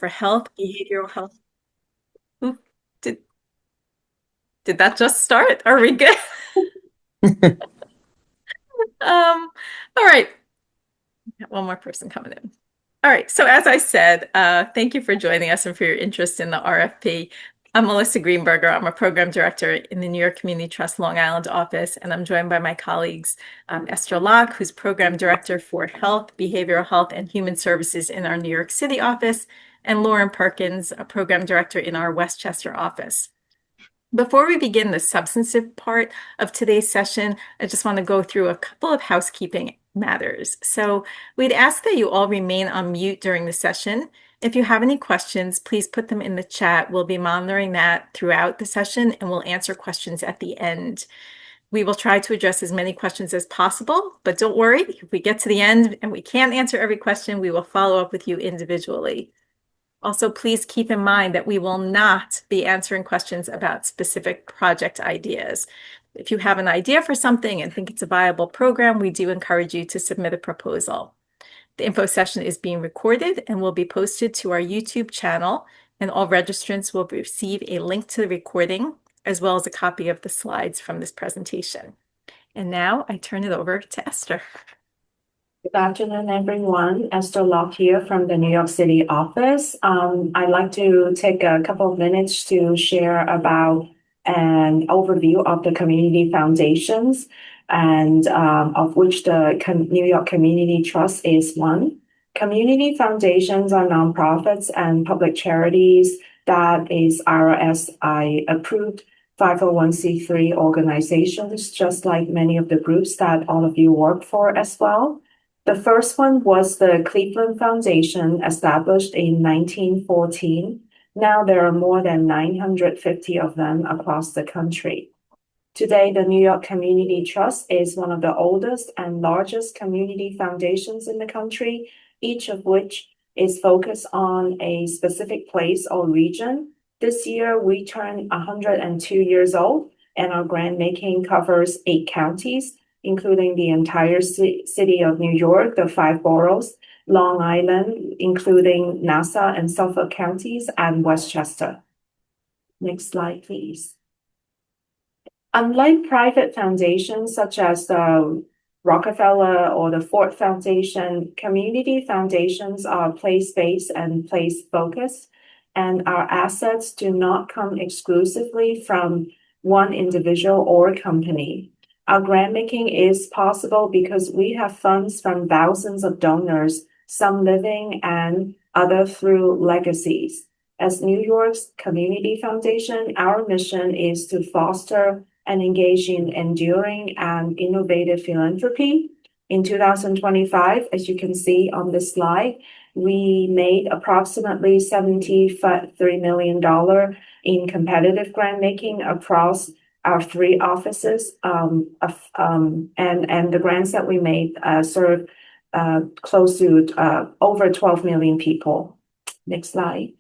for Health, Behavioral Health. Ooh, did did that just start? Are we good? All right. Got one more person coming in. All right. So as I said, thank you for joining us and for your interest in the RFP. I'm Melissa Greenberger. I'm a program director in the New York Community Trust Long Island office, and I'm joined by my colleagues, Esther Locke, who's program director for Health, Behavioral Health, and Human Services in our New York City office, and Lauren Perkins, a program director in our Westchester office. Before we begin the substantive part of today's session, I just want to go through a couple of housekeeping matters. So we'd ask that you all remain on mute during the session. If you have any questions, please put them in the chat. We'll be monitoring that throughout the session and we'll answer questions at the end. We will try to address as many questions as possible, but don't worry, if we get to the end and we can't answer every question, we will follow up with you individually. Also, please keep in mind that we will not be answering questions about specific project ideas. If you have an idea for something and think it's a viable program, we do encourage you to submit a proposal. The info session is being recorded and will be posted to our YouTube channel, and all registrants will receive a link to the recording as well as a copy of the slides from this presentation. And now I turn it over to Esther. Good afternoon, everyone. Esther Locke here from the New York City office. I'd like to take a couple of minutes to share about an overview of the community foundations, and of which the New York Community Trust is one. Community foundations are nonprofits and public charities that is RSI approved 501c3 organizations, just like many of the groups that all of you work for as well. The first one was the Cleveland Foundation, established in 1914. Now there are more than 950 of them across the country. Today, the New York Community Trust is one of the oldest and largest community foundations in the country, each of which is focused on a specific place or region. This year, we turn 102 years old, and our grant making covers 8 counties, including the entire city of New York, the 5 boroughs, Long Island, including Nassau and Suffolk counties, and Westchester. Next slide, please. Unlike private foundations such as the Rockefeller or the Ford Foundation, community foundations are place-based and place-focused, and our assets do not come exclusively from one individual or company. Our grant making is possible because we have funds from thousands of donors, some living and other through legacies. As New York's Community Foundation, our mission is to foster and engage in enduring and innovative philanthropy. In 2025, as you can see on this slide, we made approximately $73 million in competitive grant making across our 3 offices, and the grants that we made serve close to over 12 million people. Next slide.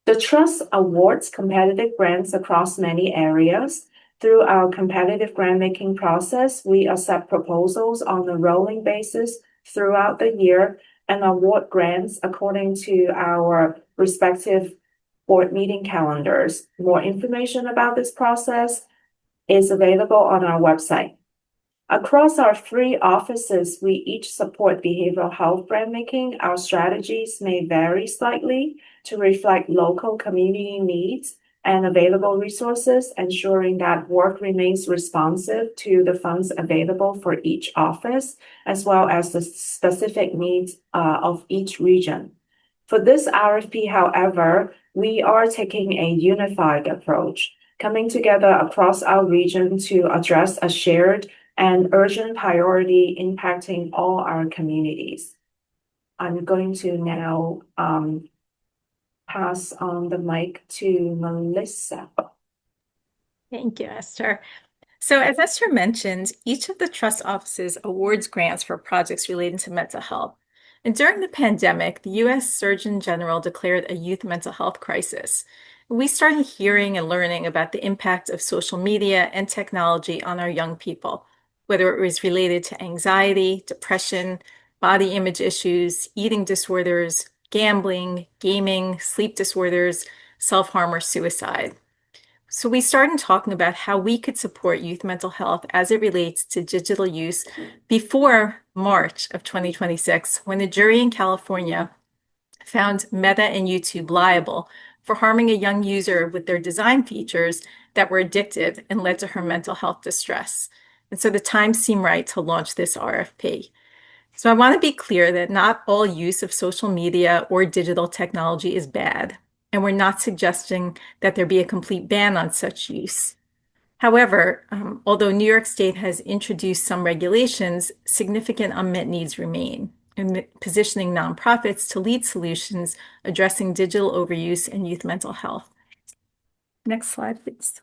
The Trust awards competitive grants across many areas. Through our competitive grant making process, we accept proposals on a rolling basis throughout the year and award grants according to our respective board meeting calendars. More information about this process is available on our website. Across our 3 offices, we each support behavioral health grant making. Our strategies may vary slightly to reflect local community needs and available resources, ensuring that work remains responsive to the funds available for each office, as well as the specific needs of each region. For this RFP, however, we are taking a unified approach, coming together across our region to address a shared and urgent priority impacting all our communities. I'm going to now pass on the mic to Melissa. Thank you, Esther. So as Esther mentioned, each of the trust offices awards grants for projects relating to mental health. And during the pandemic, the U.S. Surgeon General declared a youth mental health crisis. We started hearing and learning about the impact of social media and technology on our young people, whether it was related to anxiety, depression, body image issues, eating disorders, gambling, gaming, sleep disorders, self-harm, or suicide. So we started talking about how we could support youth mental health as it relates to digital use before March of 2026, when a jury in California found Meta and YouTube liable for harming a young user with their design features that were addictive and led to her mental health distress. And so the time seemed right to launch this RFP. So I want to be clear that not all use of social media or digital technology is bad, and we're not suggesting that there be a complete ban on such use. However, although New York State has introduced some regulations, significant unmet needs remain in positioning nonprofits to lead solutions addressing digital overuse and youth mental health. Next slide, please.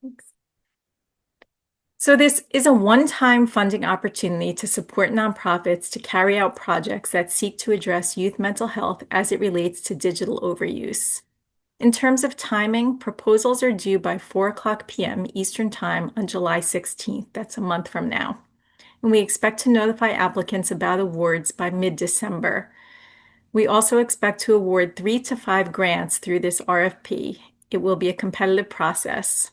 Thanks. So this is a one-time funding opportunity to support nonprofits to carry out projects that seek to address youth mental health as it relates to digital overuse. In terms of timing, proposals are due by 4:00 p.m. Eastern Time on July 16th. That's a month from now. And we expect to notify applicants about awards by mid-December. We also expect to award 3 to 5 grants through this RFP. It will be a competitive process.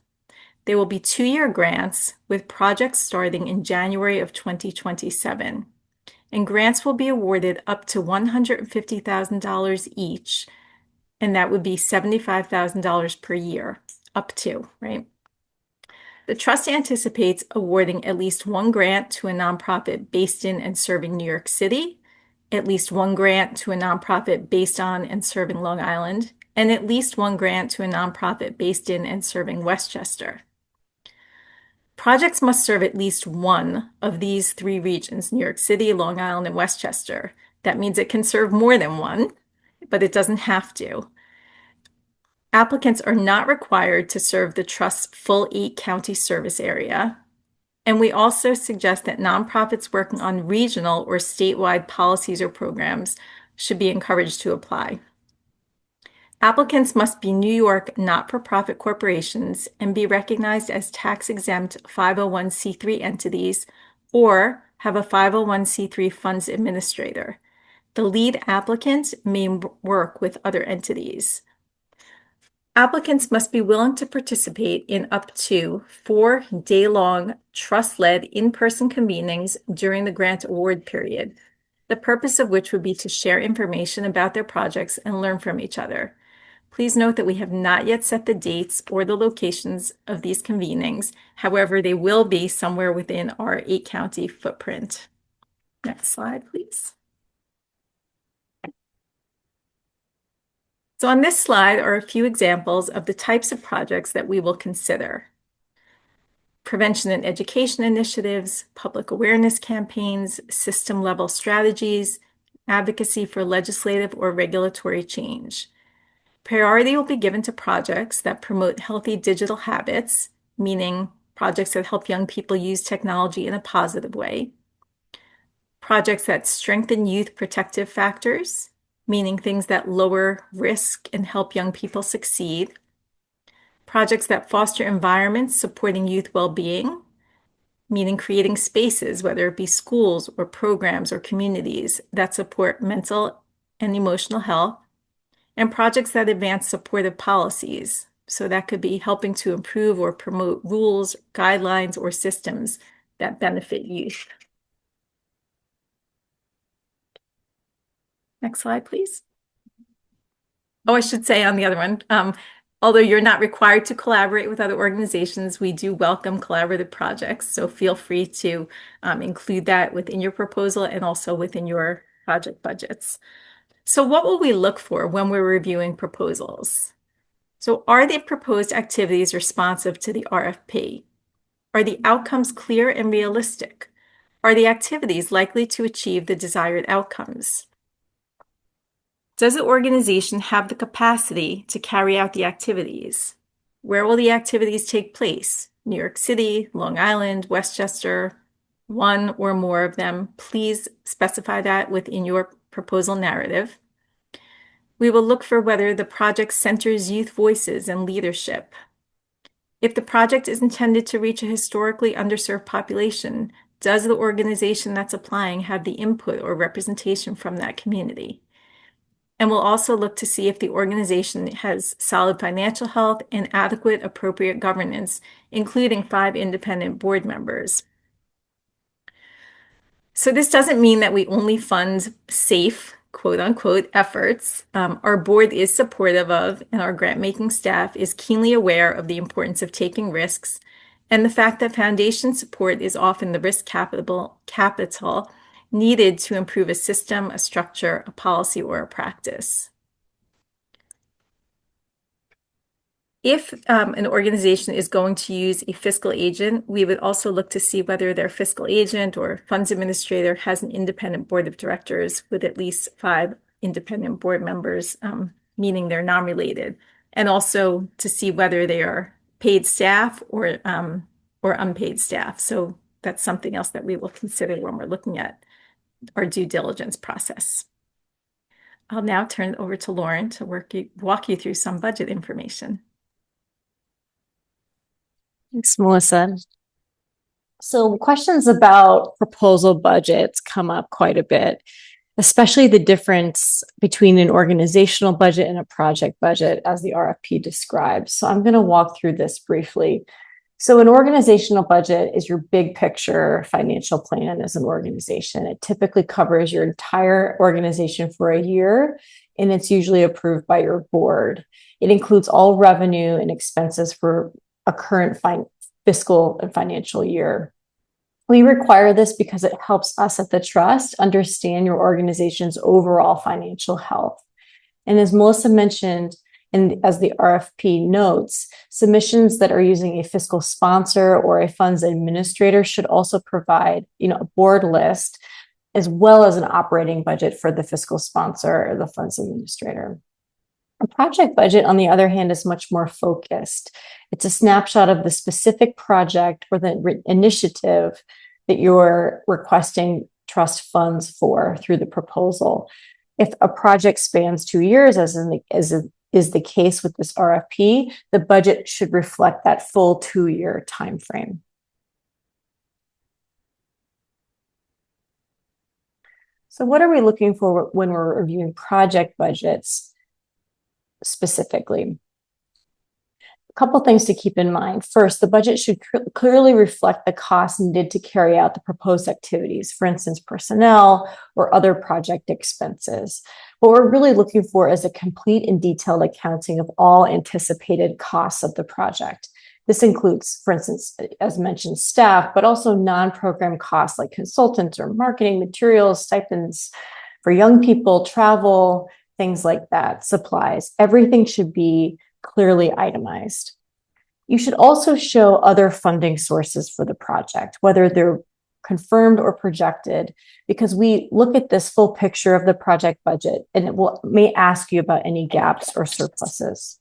They will be 2-year grants with projects starting in January of 2027. And grants will be awarded up to $150,000 each, and that would be $75,000 per year, up to, right? The trust anticipates awarding at least one grant to a nonprofit based in and serving New York City, at least one grant to a nonprofit based on and serving Long Island, and at least one grant to a nonprofit based in and serving Westchester. Projects must serve at least one of these 3 regions, New York City, Long Island, and Westchester. That means it can serve more than one, but it doesn't have to. Applicants are not required to serve the Trust's full 8-county service area. And we also suggest that nonprofits working on regional or statewide policies or programs should be encouraged to apply. Applicants must be New York not-for-profit corporations and be recognized as tax-exempt 501c3 entities or have a 501c3 funds administrator. The lead applicant may work with other entities. Applicants must be willing to participate in up to 4 day-long trust-led in-person convenings during the grant award period, the purpose of which would be to share information about their projects and learn from each other. Please note that we have not yet set the dates or the locations of these convenings. However, they will be somewhere within our 8-county footprint. Next slide, please. So on this slide are a few examples of the types of projects that we will consider. Prevention and education initiatives, public awareness campaigns, system-level strategies, advocacy for legislative or regulatory change. Priority will be given to projects that promote healthy digital habits, meaning projects that help young people use technology in a positive way. Projects that strengthen youth protective factors, meaning things that lower risk and help young people succeed. Projects that foster environments supporting youth well-being, meaning creating spaces, whether it be schools or programs or communities that support mental and emotional health. And projects that advance supportive policies. So that could be helping to improve or promote rules, guidelines, or systems that benefit youth. Next slide, please. Oh, I should say on the other one, although you're not required to collaborate with other organizations, we do welcome collaborative projects. So feel free to include that within your proposal and also within your project budgets. So what will we look for when we're reviewing proposals? So are the proposed activities responsive to the RFP? Are the outcomes clear and realistic? Are the activities likely to achieve the desired outcomes? Does the organization have the capacity to carry out the activities? Where will the activities take place? New York City, Long Island, Westchester, one or more of them. Please specify that within your proposal narrative. We will look for whether the project centers youth voices and leadership. If the project is intended to reach a historically underserved population, Does the organization that's applying have the input or representation from that community? And we'll also look to see if the organization has solid financial health and adequate, appropriate governance, including 5 independent board members. So this doesn't mean that we only fund safe, quote unquote, efforts. Our board is supportive of, and our grant-making staff is keenly aware of the importance of taking risks, and the fact that foundation support is often the risk capital needed to improve a system, a structure, a policy, or a practice. If an organization is going to use a fiscal agent, we would also look to see whether their fiscal agent or funds administrator has an independent board of directors with at least 5 independent board members, meaning they're non-related, and also to see whether they are paid staff or unpaid staff. So that's something else that we will consider when we're looking at our due diligence process. I'll now turn it over to Lauren to walk you through some budget information. Thanks, Melissa. So questions about proposal budgets come up quite a bit, especially the difference between an organizational budget and a project budget as the RFP describes. So I'm going to walk through this briefly. So an organizational budget is your big picture financial plan as an organization. It typically covers your entire organization for a year, and it's usually approved by your board. It includes all revenue and expenses for a current fiscal and financial year. We require this because it helps us at the trust understand your organization's overall financial health. And as Melissa mentioned, and as the RFP notes, submissions that are using a fiscal sponsor or a funds administrator should also provide, a board list as well as an operating budget for the fiscal sponsor or the funds administrator. A project budget, on the other hand, is much more focused. It's a snapshot of the specific project or the initiative that you're requesting trust funds for through the proposal. If a project spans 2 years, as is the case with this RFP, the budget should reflect that full 2-year time frame. So what are we looking for when we're reviewing project budgets specifically? A couple things to keep in mind. First, the budget should clearly reflect the costs needed to carry out the proposed activities, for instance, personnel or other project expenses. What we're really looking for is a complete and detailed accounting of all anticipated costs of the project. This includes, for instance, as mentioned, staff, but also non-program costs like consultants or marketing materials, stipends for young people, travel, things like that, supplies. Everything should be clearly itemized. You should also show other funding sources for the project, whether they're confirmed or projected, because we look at this full picture of the project budget and may ask you about any gaps or surpluses.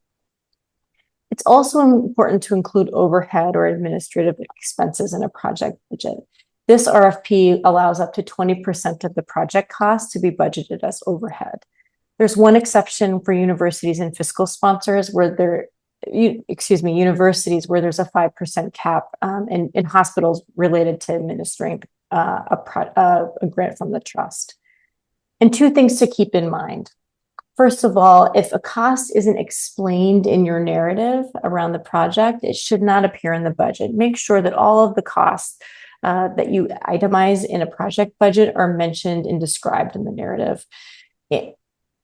It's also important to include overhead or administrative expenses in a project budget. This RFP allows up to 20% of the project cost to be budgeted as overhead. There's one exception for universities and fiscal sponsors where universities where there's a 5% cap, and in hospitals related to administering a grant from the trust. And 2 things to keep in mind. First of all, if a cost isn't explained in your narrative around the project, it should not appear in the budget. Make sure that all of the costs that you itemize in a project budget are mentioned and described in the narrative.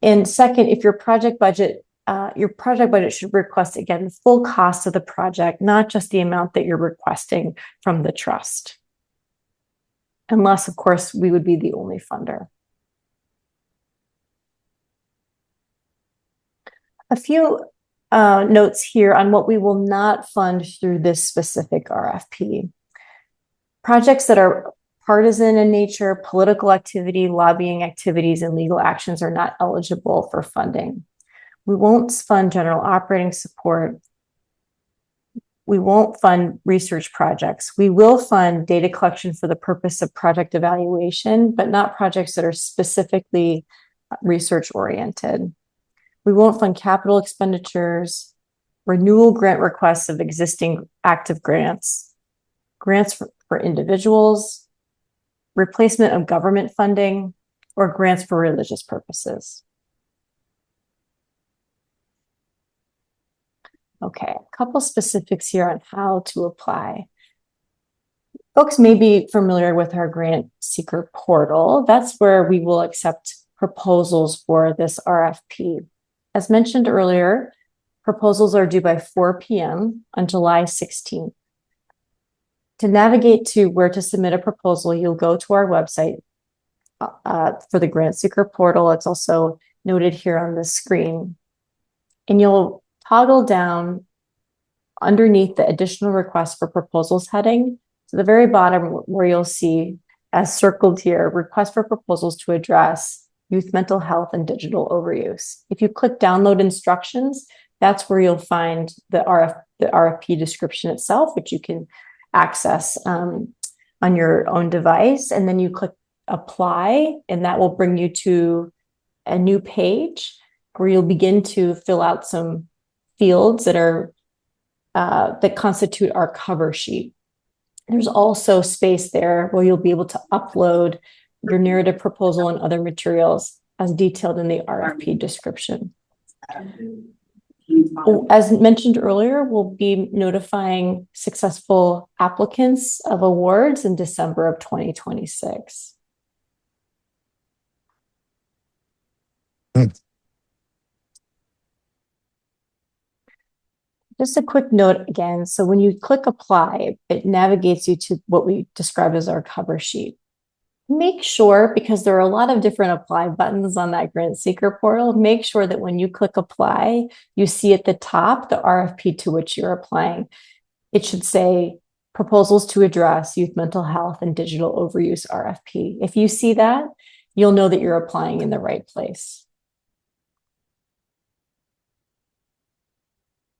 And second, if your project budget should request, again, the full cost of the project, not just the amount that you're requesting from the trust. Unless, of course, we would be the only funder. A few notes here on what we will not fund through this specific RFP. Projects that are partisan in nature, political activity, lobbying activities, and legal actions are not eligible for funding. We won't fund general operating support. We won't fund research projects. We will fund data collection for the purpose of project evaluation, but not projects that are specifically research-oriented. We won't fund capital expenditures, renewal grant requests of existing active grants, grants for individuals, replacement of government funding, or grants for religious purposes. Okay, a couple specifics here on how to apply. Folks may be familiar with our grant seeker portal. That's where we will accept proposals for this RFP. As mentioned earlier, proposals are due by 4 p.m. on July 16th. To navigate to where to submit a proposal, you'll go to our website for the grant seeker portal. It's also noted here on the screen. And you'll toggle down underneath the additional request for proposals heading to the very bottom, where you'll see, as circled here, request for proposals to address youth mental health and digital overuse. If you click download instructions, that's where you'll find the RFP description itself, which you can access on your own device. And then you click apply, and that will bring you to a new page where you'll begin to fill out some fields that are that constitute our cover sheet. There's also space there where you'll be able to upload your narrative proposal and other materials as detailed in the RFP description. As mentioned earlier, we'll be notifying successful applicants of awards in December of 2026. Just a quick note again. So when you click apply, it navigates you to what we describe as our cover sheet. Make sure, because there are a lot of different apply buttons on that grant seeker portal, make sure that when you click apply, you see at the top the RFP to which you're applying. It should say proposals to address youth mental health and digital overuse RFP. If you see that, you'll know that you're applying in the right place.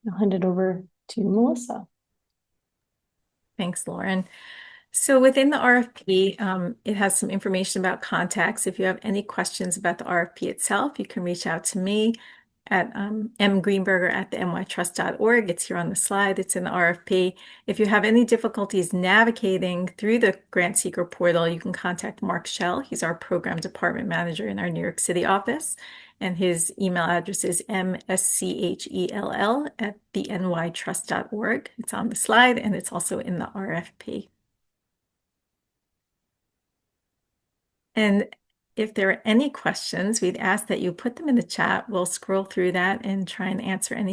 I'll hand it over to Melissa. Thanks, Lauren. So within the RFP, it has some information about contacts. If you have any questions about the RFP itself, you can reach out to me at mgreenberger@the-nytrust.org. It's here on the slide. It's in the RFP. If you have any difficulties navigating through the grant seeker portal, you can contact Mark Schell. He's our program department manager in our New York City office. And his email address is mschell@the-nytrust.org. It's on the slide, and it's also in the RFP. And if there are any questions, we'd ask that you put them in the chat. We'll scroll through that and try and answer any